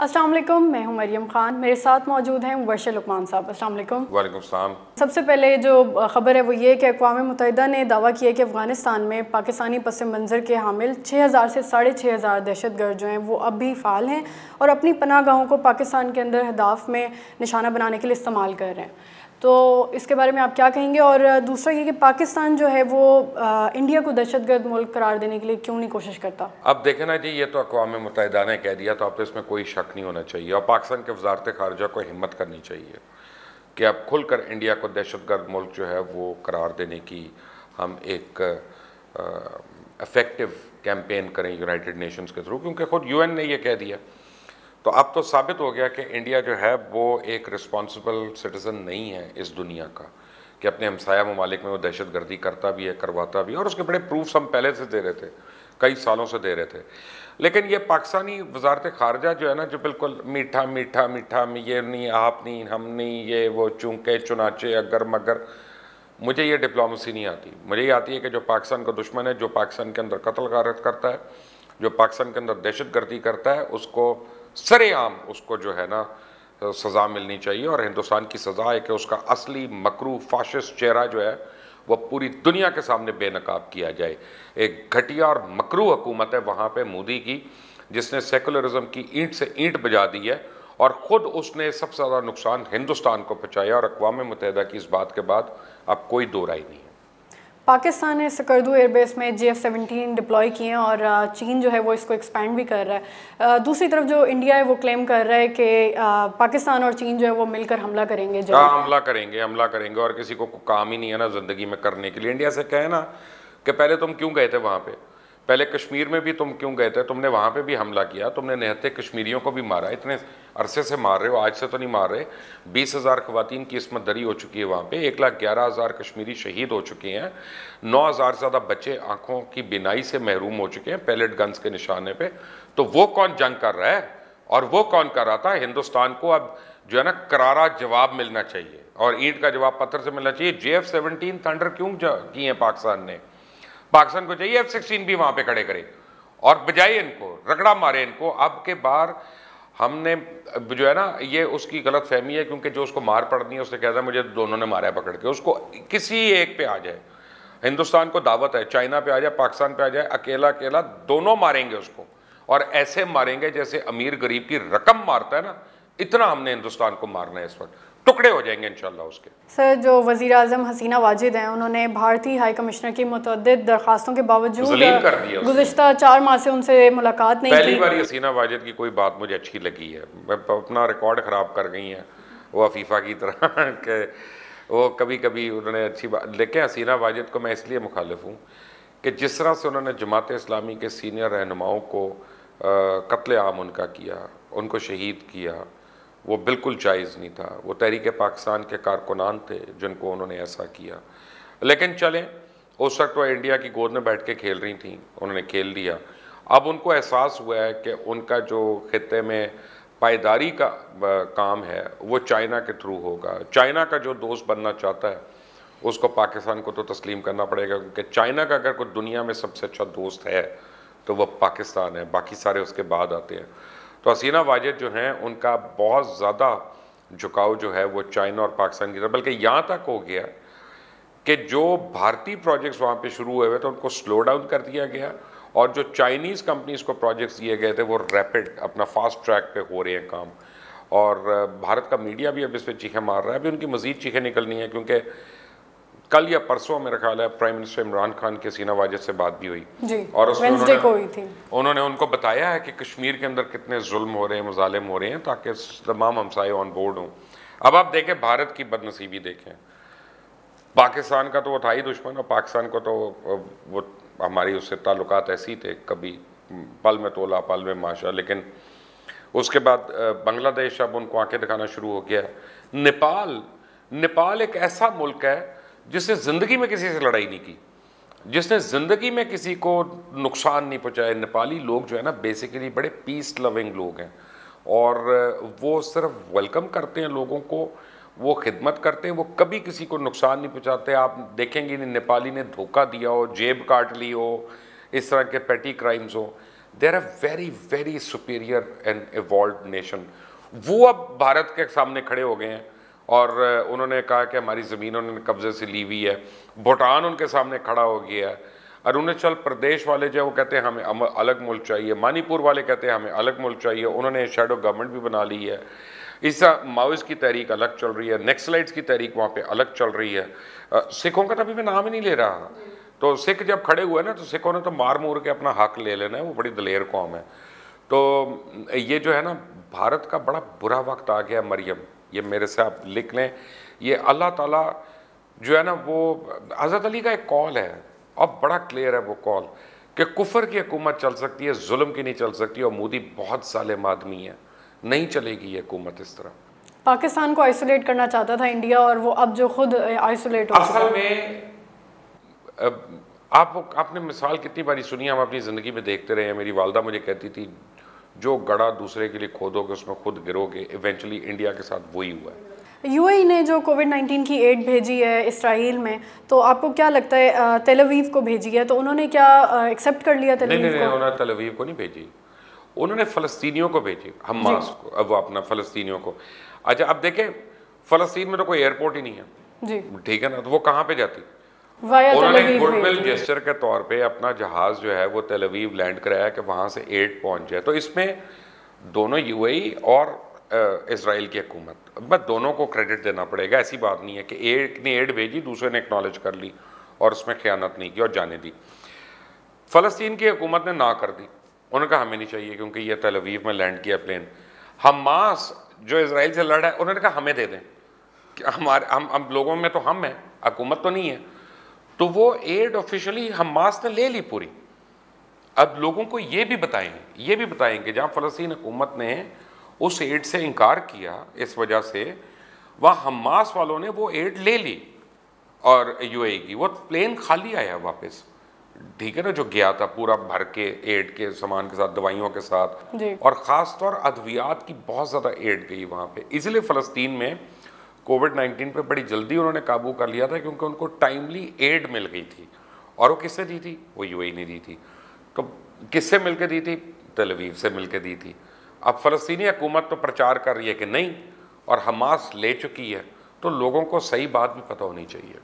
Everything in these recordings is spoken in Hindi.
अस्सलाम वालेकुम, मैं हूं मरियम खान। मेरे साथ मौजूद हैं मुबशर लुकमान साहब। अस्सलाम वालेकुम। वालेकुम सलाम। सबसे पहले जो ख़बर है वो ये कि अक़वाम मुत्तहिदा ने दावा किया कि अफ़गानिस्तान में पाकिस्तानी पस मंज़र के हामिल 6000 से 6500 दहशतगर्द जो हैं वो अब भी फ़ाल हैं और अपनी पनाह गाहों को पाकिस्तान के अंदर हदाफ में निशाना बनाने के लिए इस्तेमाल कर रहे हैं। तो इसके बारे में आप क्या कहेंगे? और दूसरा ये कि पाकिस्तान जो है वो इंडिया को दहशतगर्द मुल्क करार देने के लिए क्यों नहीं कोशिश करता? अब देखें ना जी, ये तो अक़वाम मुत्तहिदा ने कह दिया, तो अब तो इसमें कोई शक नहीं होना चाहिए। और पाकिस्तान के वज़ारत ख़ारिजा को हिम्मत करनी चाहिए कि अब खुलकर इंडिया को दहशतगर्द मुल्क जो है वो करार देने की हम एक इफ़ेक्टिव कैंपेन करें यूनाइटेड नेशंस के थ्रू, क्योंकि ख़ुद UN ने ये कह दिया। तो अब तो साबित हो गया कि इंडिया जो है वो एक रिस्पॉन्सिबल सिटीज़न नहीं है इस दुनिया का, कि अपने हमसाया ममालिक में वो दहशतगर्दी करता भी है, करवाता भी है, और उसके बड़े प्रूफ्स हम पहले से दे रहे थे, कई सालों से दे रहे थे। लेकिन ये पाकिस्तानी वज़ारत ख़ारिजा जो है ना, जो बिल्कुल मीठा मीठा मीठा, ये नहीं, आप नहीं, हम नहीं, ये वो चूंके चुनाचे अगर मगर, मुझे ये डिप्लोमेसी नहीं आती। मुझे ये आती है कि जो पाकिस्तान का दुश्मन है, जो पाकिस्तान के अंदर कत्ल गारत करता है, जो पाकिस्तान के अंदर दहशतगर्दी करता है, उसको सरेआम उसको जो है ना सज़ा मिलनी चाहिए। और हिंदुस्तान की सज़ा है कि उसका असली मकरू फाशिस्ट चेहरा जो है वो पूरी दुनिया के सामने बेनकाब किया जाए। एक घटिया और मकरू हुकूमत है वहाँ पे मोदी की, जिसने सेकुलरिज्म की ईंट से ईंट बजा दी है, और ख़ुद उसने सबसे ज़्यादा नुकसान हिंदुस्तान को पहुँचाया। और अक़वाम मुत्तहिदा की इस बात के बाद अब कोई दो राय नहीं है। पाकिस्तान ने स्कर्दू एयरबेस में JF-17 डिप्लॉय किए हैं और चीन जो है वो इसको एक्सपेंड भी कर रहा है। दूसरी तरफ जो इंडिया है वो क्लेम कर रहा है कि पाकिस्तान और चीन जो है वो मिलकर हमला करेंगे। हमला करेंगे और किसी को काम ही नहीं है ना ज़िंदगी में करने के लिए। इंडिया से कहे ना कि पहले तुम क्यों गए थे वहाँ पे, पहले कश्मीर में भी तुम क्यों गए थे, तुमने वहाँ पे भी हमला किया, तुमने निहत्ते कश्मीरियों को भी मारा, इतने अरसे से मार रहे हो, आज से तो नहीं मार रहे। 20,000 ख़वातीन की इसमत दरी हो चुकी है वहाँ पे, 1,11,000 कश्मीरी शहीद हो चुके हैं, 9,000 से ज़्यादा बच्चे आँखों की बिनाई से महरूम हो चुके हैं पैलेट गन्स के निशाने पर। तो वो कौन जंग कर रहा है और वो कौन कर रहा था? हिंदुस्तान को अब जो है ना करारा जवाब मिलना चाहिए, और ईंट का जवाब पत्थर से मिलना चाहिए। JF-17 थंडर क्यों किए हैं पाकिस्तान ने? पाकिस्तान को चाहिए F-16 भी वहाँ पे खड़े करे और बजाय इनको रगड़ा मारे इनको। अब के बार हमने जो है ना, ये उसकी गलत फहमी है, क्योंकि जो उसको मार पड़नी है उसने कहा था मुझे दोनों ने मारा है पकड़ के। उसको किसी एक पे आ जाए, हिंदुस्तान को दावत है, चाइना पे आ जाए, पाकिस्तान पे आ जाए, अकेला अकेला दोनों मारेंगे उसको, और ऐसे मारेंगे जैसे अमीर गरीब की रकम मारता है ना, इतना हमने हिंदुस्तान को मारना है। इस वक्त टुकड़े हो जाएंगे इंशाल्लाह उसके। सर, जो वज़ीर आज़म हसीना वाजिद हैं, उन्होंने भारतीय हाई कमिश्नर की मुतअद्दिद दरखास्तों के बावजूद गुज़िश्ता 4 माह से उनसे मुलाकात नहीं की। पहली बार हसीना वाजिद की कोई बात मुझे अच्छी लगी है। अपना रिकॉर्ड ख़राब कर गई हैं वो अफीफ़ा की तरह के वो कभी कभी उन्होंने अच्छी बात। लेकिन हसीना वाजिद को मैं इसलिए मुखालिफ हूँ कि जिस तरह से उन्होंने जमात इस्लामी के सीनियर रहनुमाओं को कत्ले आम उनका किया, उनको शहीद किया, वो बिल्कुल जायज़ नहीं था। वो तहरीक पाकिस्तान के कारकुनान थे जिनको उन्होंने ऐसा किया। लेकिन चलें, उस वक्त वो इंडिया की गोद में बैठ के खेल रही थी, उन्होंने खेल लिया। अब उनको एहसास हुआ है कि उनका जो खित्ते में पायदारी का काम है वो चाइना के थ्रू होगा। चाइना का जो दोस्त बनना चाहता है उसको पाकिस्तान को तो तस्लीम करना पड़ेगा, क्योंकि चाइना का अगर कोई दुनिया में सबसे अच्छा दोस्त है तो वह पाकिस्तान है, बाकी सारे उसके बाद आते हैं। तो हसीना वाजिद जो हैं उनका बहुत ज़्यादा झुकाव जो है वो चाइना और पाकिस्तान की तरफ, बल्कि यहाँ तक हो गया कि जो भारतीय प्रोजेक्ट्स वहाँ पे शुरू हुए तो उनको स्लो डाउन कर दिया गया, और जो चाइनीज़ कंपनीज़ को प्रोजेक्ट्स दिए गए थे वो रैपिड अपना फास्ट ट्रैक पे हो रहे हैं काम। और भारत का मीडिया भी अब इस पर चीखें मार रहा है। अभी उनकी मज़ीद चीखें निकलनी है, क्योंकि कल या परसों मेरा ख्याल है प्राइम मिनिस्टर इमरान खान के हसीना वाजिद से बात भी हुई जी, और उसमें उन्होंने उनको बताया है कि कश्मीर के अंदर कितने जुल्म हो रहे हैं, मजालिम हो रहे हैं, ताकि तमाम हमसाए ऑन बोर्ड हों। अब आप देखें भारत की बदनसीबी देखें, पाकिस्तान का तो वो था ही दुश्मन, और पाकिस्तान को तो वो हमारी उससे ताल्लुकात ऐसी थे, कभी पल में तोला पल में माशा। लेकिन उसके बाद बांग्लादेश अब उनको आंखें दिखाना शुरू हो गया। नेपाल एक ऐसा मुल्क है जिसने ज़िंदगी में किसी से लड़ाई नहीं की, जिसने ज़िंदगी में किसी को नुकसान नहीं पहुँचाया। नेपाली लोग जो है ना बेसिकली बड़े पीस लविंग लोग हैं, और वो सिर्फ वेलकम करते हैं लोगों को, वो खिदमत करते हैं, वो कभी किसी को नुकसान नहीं पहुँचाते। आप देखेंगे नहीं नेपाली ने धोखा दिया हो, जेब काट ली हो, इस तरह के पेटी क्राइम्स हो। They are a very very superior and evolve nation. वो अब भारत के सामने खड़े हो गए हैं और उन्होंने कहा कि हमारी ज़मीन उन्होंने कब्जे से ली हुई है। भूटान उनके सामने खड़ा हो गया है। अरुणाचल प्रदेश वाले जो वो कहते हैं हमें अलग मुल्क चाहिए, मणिपुर वाले कहते हैं हमें अलग मुल्क चाहिए, उन्होंने शैडो गवर्नमेंट भी बना ली है। इस माओइस्ट की तहरीक अलग चल रही है, नेक्सलाइट्स की तहरीक वहाँ पे अलग चल रही है। सिखों का तो अभी मैं नाम ही नहीं ले रहा। तो सिख जब खड़े हुए ना तो सिखों ने तो मार मूर के अपना हक ले लेना है, वो बड़ी दलेर कौम है। तो ये जो है ना, भारत का बड़ा बुरा वक्त आ गया मरियम, ये मेरे से आप लिख लें। ये अल्लाह ताला जो है ना, वो हज़रत अली का एक कॉल है और बड़ा क्लियर है वो कॉल कि कुफर की हुकूमत चल सकती है, जुल्म की नहीं चल सकती। और मोदी बहुत सालिम आदमी है, नहीं चलेगी ये हुकूमत इस तरह। पाकिस्तान को आइसोलेट करना चाहता था इंडिया, और वो अब जो खुद आइसोलेट हो असल में आपने मिसाल कितनी बारी सुनी, हम अपनी ज़िंदगी में देखते रहे हैं। मेरी वालदा मुझे कहती थी जो गड़ा दूसरे के लिए खोदोगे उसमें खुद गिरोगे। इवेंचुअली इंडिया के साथ वही हुआ है। यूएई ने जो कोविड-19 की एड भेजी है इसराइल में, तो आपको क्या लगता है, तेल अवीव को भेजी है, तो उन्होंने क्या एक्सेप्ट कर लिया तेल अवीव को? नहीं, उन्होंने तेल अवीव को नहीं भेजी, उन्होंने फ़लस्तीनियों को भेजी, हमास को। अब वो अपना फ़लस्तीनियों को, अच्छा अब देखें फ़लस्तीन में तो कोई एयरपोर्ट ही नहीं है जी, ठीक है ना, तो वो कहाँ पे जाती? उन्होंने गुडविल जेस्चर के तौर पे अपना जहाज़ जो है वो तेल अवीव लैंड कराया कि वहाँ से एड पहुँच जाए। तो इसमें दोनों यूएई और इजराइल की हुकूमत, बस दोनों को क्रेडिट देना पड़ेगा। ऐसी बात नहीं है कि एक ने एड भेजी दूसरे ने एक्नॉलेज कर ली और उसमें ख़यानत नहीं की और जाने दी। फ़लस्तीन की हुकूमत ने ना कर दी, उन्होंने कहा हमें नहीं चाहिए क्योंकि ये तेल अवीव में लैंड किया प्लेन। हमास जो इजराइल से लड़ा है, उन्होंने कहा हमें दे दें कि हम लोगों में तो हम हैं, हुकूमत तो नहीं है। तो वो एड ऑफिशियली हमास ने ले ली पूरी। अब लोगों को ये भी बताएंगे जहाँ फ़लस्तीन हुकूमत ने उस एड से इनकार किया इस वजह से, वहाँ हमास वालों ने वो एड ले ली और यूएई की वो प्लेन खाली आया वापस, ठीक है ना, जो गया था पूरा भर के एड के सामान के साथ, दवाइयों के साथ, और ख़ास तौर अद्वियात की बहुत ज़्यादा एड गई वहाँ पे। इसलिए फ़लस्तीन में कोविड-19 पे बड़ी जल्दी उन्होंने काबू कर लिया था क्योंकि उनको टाइमली एड मिल गई थी। और वो किससे दी थी? वो यूएई ने दी थी। तो किससे मिलकर दी थी? तेल अवीव से मिलकर दी थी। अब फ़लस्तीनी हुकूमत तो प्रचार कर रही है कि नहीं, और हमास ले चुकी है, तो लोगों को सही बात भी पता होनी चाहिए।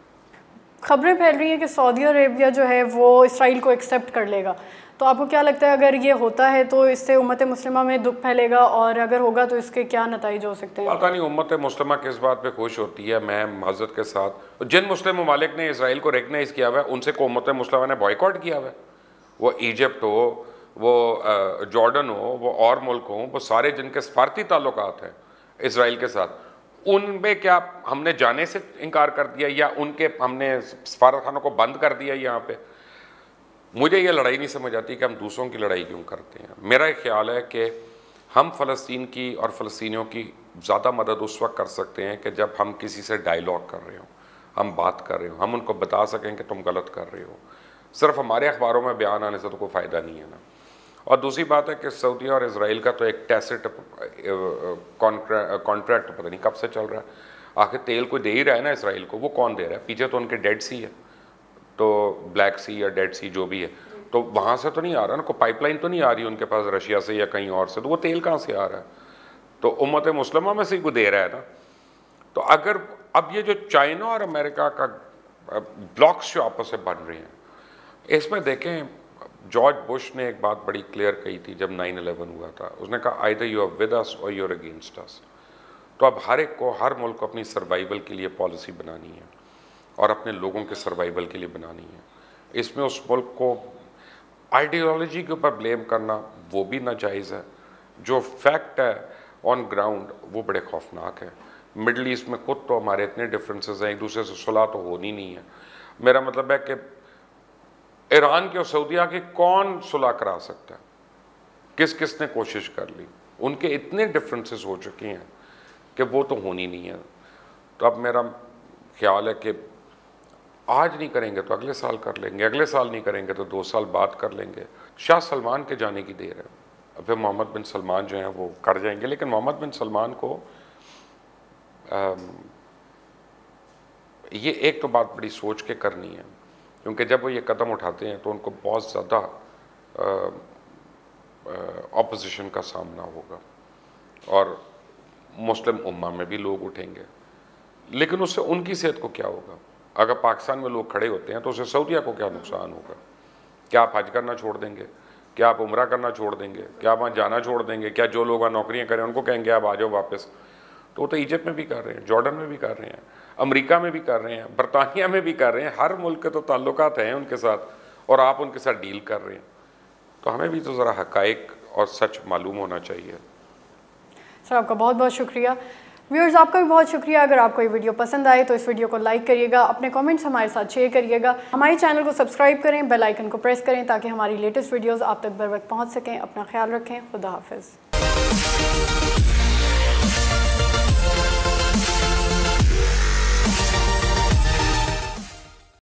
खबरें फैल रही हैं कि सऊदी अरेबिया जो है वो इसराइल को एक्सेप्ट कर लेगा, तो आपको क्या लगता है अगर ये होता है तो इससे उम्मत मुस्लिमा में दुख फैलेगा, और अगर होगा तो इसके क्या नतीजे हो सकते हैं? पता नहीं उम्मत मुस्लिमा किस बात पे खुश होती है। मैं मज़रत के साथ, जिन मुस्लिम ममालिक ने इसराइल को रिकग्नाइज़ किया हुआ है उनसे को उम्मत मुस्लिमा ने बॉयकॉट किया हुआ है। वो इजिप्ट हो, वो जॉर्डन हो, वो और मुल्क हों, वो सारे जिनके सफारती ताल्लुकात हैं इसराइल के साथ, उनमें क्या हमने जाने से इनकार कर दिया या उनके हमने सफारत खानों को बंद कर दिया? यहाँ पे मुझे ये लड़ाई नहीं समझ आती कि हम दूसरों की लड़ाई क्यों करते हैं। मेरा एक ख्याल है कि हम फ़लस्तीन की और फ़लस्तीनियों की ज़्यादा मदद उस वक्त कर सकते हैं कि जब हम किसी से डायलॉग कर रहे हो, हम बात कर रहे हो, हम उनको बता सकें कि तुम गलत कर रहे हो। सिर्फ हमारे अखबारों में बयान आने से तो कोई फ़ायदा नहीं है ना। और दूसरी बात है कि सऊदी और इजराइल का तो एक टैसिट कॉन्ट्रैक्ट पता नहीं कब से चल रहा है। आखिर तेल कोई दे ही रहा है ना इसराइल को, वो कौन दे रहा है? पीछे तो उनके डेड सी है, तो ब्लैक सी या डेड सी जो भी है, तो वहाँ से तो नहीं आ रहा ना, कोई पाइपलाइन तो नहीं आ रही उनके पास रशिया से या कहीं और से, तो वो तेल कहाँ से आ रहा है? तो उम्मत मुस्लिमा में से ही को दे रहा है ना। तो अगर अब ये जो चाइना और अमेरिका का ब्लॉक्स जो आपस में बन रहे हैं, इसमें देखें जॉर्ज बुश ने एक बात बड़ी क्लियर कही थी जब 9/11 हुआ था। उसने कहा either you are with us or you are against us. तो अब हर एक को, हर मुल्क को अपनी सर्वाइवल के लिए पॉलिसी बनानी है और अपने लोगों के सर्वाइवल के लिए बनानी है। इसमें उस मुल्क को आइडियोलॉजी के ऊपर ब्लेम करना वो भी नाजायज़ है। जो फैक्ट है ऑन ग्राउंड वो बड़े खौफनाक है। मिडल ईस्ट में खुद तो हमारे इतने डिफरेंसेस हैं, एक दूसरे से सुलह तो होनी नहीं है। मेरा मतलब है कि ईरान के और सऊदीया की कौन सुलह करा सकता है? किस किस ने कोशिश कर ली? उनके इतने डिफरेंसेस हो चुके हैं कि वो तो होनी नहीं है। तो अब मेरा ख्याल है कि आज नहीं करेंगे तो अगले साल कर लेंगे, अगले साल नहीं करेंगे तो 2 साल बाद कर लेंगे। शाह सलमान के जाने की देर है, अब फिर मोहम्मद बिन सलमान जो हैं वो कर जाएंगे। लेकिन मोहम्मद बिन सलमान को ये एक तो बात बड़ी सोच के करनी है, क्योंकि जब वो ये कदम उठाते हैं तो उनको बहुत ज़्यादा ऑपोजिशन का सामना होगा और मुस्लिम उम्मा में भी लोग उठेंगे, लेकिन उससे उनकी सेहत को क्या होगा? अगर पाकिस्तान में लोग खड़े होते हैं तो उससे सऊदीया को क्या नुकसान होगा? क्या आप हज करना छोड़ देंगे? क्या आप उम्रा करना छोड़ देंगे? क्या आप वहाँ जाना छोड़ देंगे? क्या जो लोग वहाँ नौकरियाँ करें उनको कहेंगे आप आ जाओ वापस? तो वो तो इजिप्ट में भी कर रहे हैं, जॉर्डन में भी कर रहे हैं, अमेरिका में भी कर रहे हैं, बरतानिया में भी कर रहे हैं। हर मुल्क के तो ताल्लुकात हैं उनके साथ और आप उनके साथ डील कर रहे हैं। तो हमें भी तो ज़रा हक़ाइक़ और सच मालूम होना चाहिए। सर आपका बहुत बहुत शुक्रिया। व्यूअर्स आपका भी बहुत शुक्रिया। अगर आपको ये वीडियो पसंद आए तो इस वीडियो को लाइक करिएगा, अपने कमेंट्स हमारे साथ शेयर करिएगा, हमारे चैनल को सब्सक्राइब करें, बेल आइकन को प्रेस करें ताकि हमारी लेटेस्ट वीडियोस आप तक बर वक्त पहुँच सकें। अपना ख्याल रखें। खुदा हाफिज़।